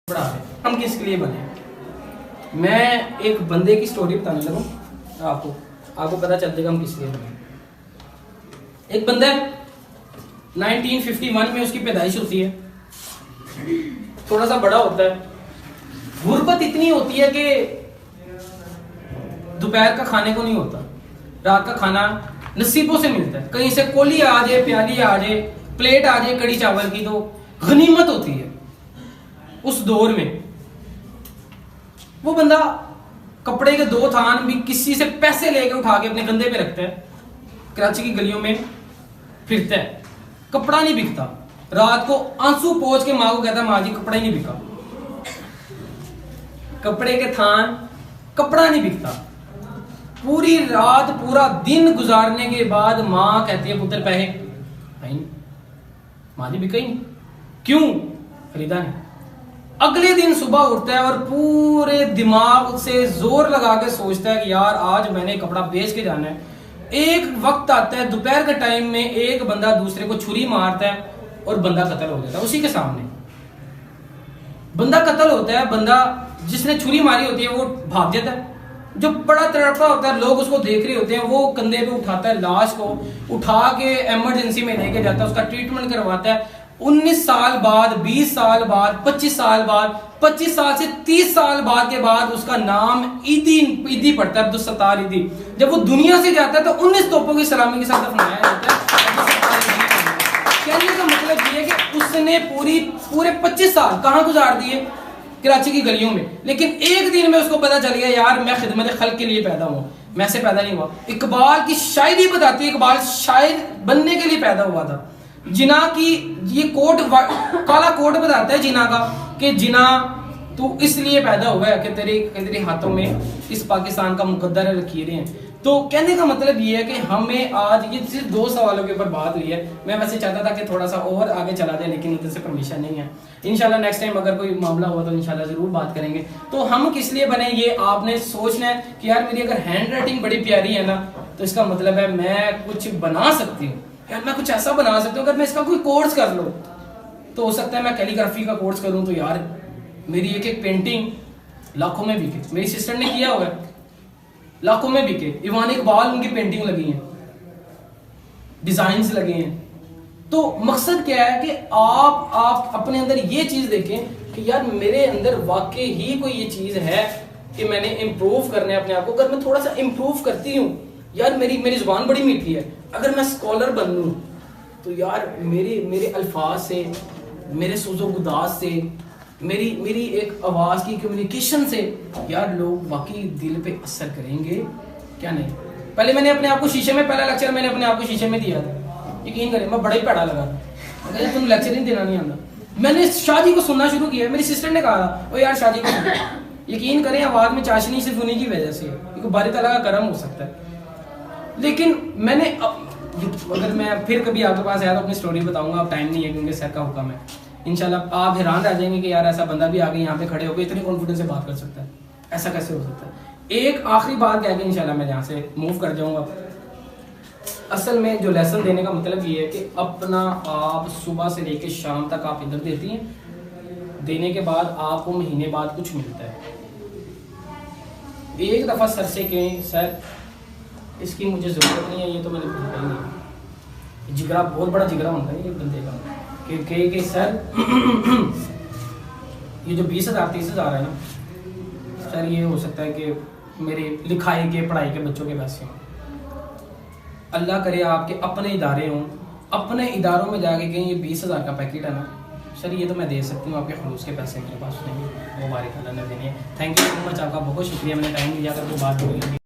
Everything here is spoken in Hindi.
बड़ा है। हम किसके लिए बने? मैं एक बंदे की स्टोरी बताने लगा आपको पता चल जाएगा हम किस लिए बने। एक बंदा 1951 में उसकी पैदाइश होती है, थोड़ा सा बड़ा होता है। गुर्बत इतनी होती है कि दोपहर का खाने को नहीं होता, रात का खाना नसीबों से मिलता है। कहीं से कोली आ जाए, प्याली आ जाए, प्लेट आ जाए कड़ी चावल की, तो गनीमत होती है। उस दौर में वो बंदा कपड़े के 2 थान भी किसी से पैसे लेके उठा के अपने कंधे पे रखता है, कराची की गलियों में फिरता है, कपड़ा नहीं बिकता। रात को आंसू पोंछ के माँ को कहता है, माँ जी कपड़ा ही नहीं बिका, कपड़े के थान कपड़ा नहीं बिकता। पूरी रात पूरा दिन गुजारने के बाद माँ कहती है, पुत्र पैसे नहीं, माँ जी बिका ही नहीं। क्यों? खरीदा नहीं। अगले दिन सुबह उठता है और पूरे दिमाग से जोर लगा के सोचता है कि यार आज मैंने कपड़ा बेच के जाना है। एक वक्त आता है दोपहर के टाइम में, एक बंदा दूसरे को छुरी मारता है और बंदा कत्ल हो जाता है उसी के सामने। बंदा कत्ल होता है, बंदा जिसने छुरी मारी होती है वो भाग जाता है। जो बड़ा तड़पता होता है, लोग उसको देख रहे होते हैं, वो कंधे पे उठाता है, लाश को उठा के इमरजेंसी में लेके जाता है, उसका ट्रीटमेंट करवाता है। 19 साल बाद, 20 साल बाद, 25 साल बाद, 25 साल से 30 साल बाद के बाद उसका नाम ईदी पड़ता है, अब्दुल सत्तार ईदी। जब वो दुनिया से जाता है तो 19 तोपों की सलामी के साथ दफनाया जाता है। कहने का मतलब ये है कि उसने पूरे 25 साल कहाँ गुजार दिए? कराची की गलियों में। लेकिन एक दिन में उसको पता चल गया, यार मैं खिदमत खल्क के लिए पैदा हुआ, मैं से पैदा नहीं हुआ। इकबाल की शायरी बताती है, इकबाल शायर बनने के लिए पैदा हुआ था। जिना की ये कोट, काला कोट बताता है जिना का, कि जिना तू इसलिए पैदा हुआ है कि तेरे हाथों में इस पाकिस्तान का मुकद्दर लकीरें हैं। तो कहने का मतलब ये है कि हमें आज ये सिर्फ 2 सवालों के ऊपर बात हुई है। मैं वैसे चाहता था कि थोड़ा सा और आगे चला जाए, लेकिन उधर से परमिशन नहीं है। इंशाल्लाह नेक्स्ट टाइम अगर कोई मामला हुआ तो इंशाल्लाह जरूर बात करेंगे। तो हम किस लिए बने ये आपने सोचना है कि यार मेरी अगर हैंड राइटिंग बड़ी प्यारी है ना, तो इसका मतलब है मैं कुछ बना सकती हूँ, यार मैं कुछ ऐसा बना सकती हूँ। अगर मैं इसका कोई कोर्स कर लूँ तो हो सकता है मैं कैलीग्राफी का कोर्स करूँ तो यार मेरी एक पेंटिंग लाखों में बिके। मेरी सिस्टर ने किया हुआ है, लाखों में बिके। इवान इकबाल उनकी पेंटिंग लगी हैं, डिजाइन्स लगे हैं। तो मकसद क्या है कि आप अपने अंदर ये चीज देखें कि यार मेरे अंदर वाकई ही कोई ये चीज है कि मैंने इम्प्रूव करना है अपने आप को। अगर मैं थोड़ा सा इम्प्रूव करती हूँ, यार मेरी जुबान बड़ी मीठी है, अगर मैं स्कॉलर बन लूँ तो यार मेरे अल्फाज से, मेरे सूज़ो गुदास से, मेरी एक आवाज़ की कम्युनिकेशन से यार लोग वाकई दिल पे असर करेंगे, क्या नहीं। पहले मैंने अपने आप को शीशे में, पहला लेक्चर मैंने अपने आप को शीशे में दिया था, यकीन करें मैं बड़ा ही पैड़ा लगा था, अगर तुम लेक्चर नहीं देना नहीं आता। मैंने शादी को सुनना शुरू किया, मेरी सिस्टर ने कहा ओ यार शादी को, यकीन करें आवाज़ में चाशनी सिर्फ उन्हीं की वजह से, बारी तला का करम हो सकता है। लेकिन मैंने अगर मैं फिर कभी आपके पास आया तो अपनी स्टोरी बताऊंगा, अब टाइम नहीं है क्योंकि सर का हुक्म है। इंशाल्लाह आप हैरान रह जाएंगे कि यार ऐसा बंदा भी आगे यहाँ पे खड़े होकर इतने कॉन्फिडेंस से बात कर सकता है, ऐसा कैसे हो सकता है। एक आखिरी बात कह के इंशाल्लाह मैं यहाँ से मूव कर जाऊंगा। असल में जो लेसन देने का मतलब ये है कि अपना आप सुबह से लेकर शाम तक आप इधर देती हैं, देने के बाद आपको महीने बाद कुछ मिलता है। एक दफ़ा सर से कहें सर इसकी मुझे ज़रूरत नहीं है, ये तो मैंने भूला ही नहीं। जिगरा बहुत बड़ा जिगरा होता है ये बंदे का कि सर ये जो 20,000 30,000 है ना सर, ये हो सकता है कि मेरे लिखाई के पढ़ाई के बच्चों के पैसे हों। अल्लाह करे आपके अपने इदारे हों, अपने इदारों में जाके कहीं ये 20,000 का पैकेट है ना सर, ये तो मैं दे सकती हूँ, आपके खलूस के पैसे मेरे पास नहीं, वो बारिक अल्लाह ने देने। थैंक यू सो मच, आपका बहुत शुक्रिया, मैंने टाइम दिया करके बात हो गई।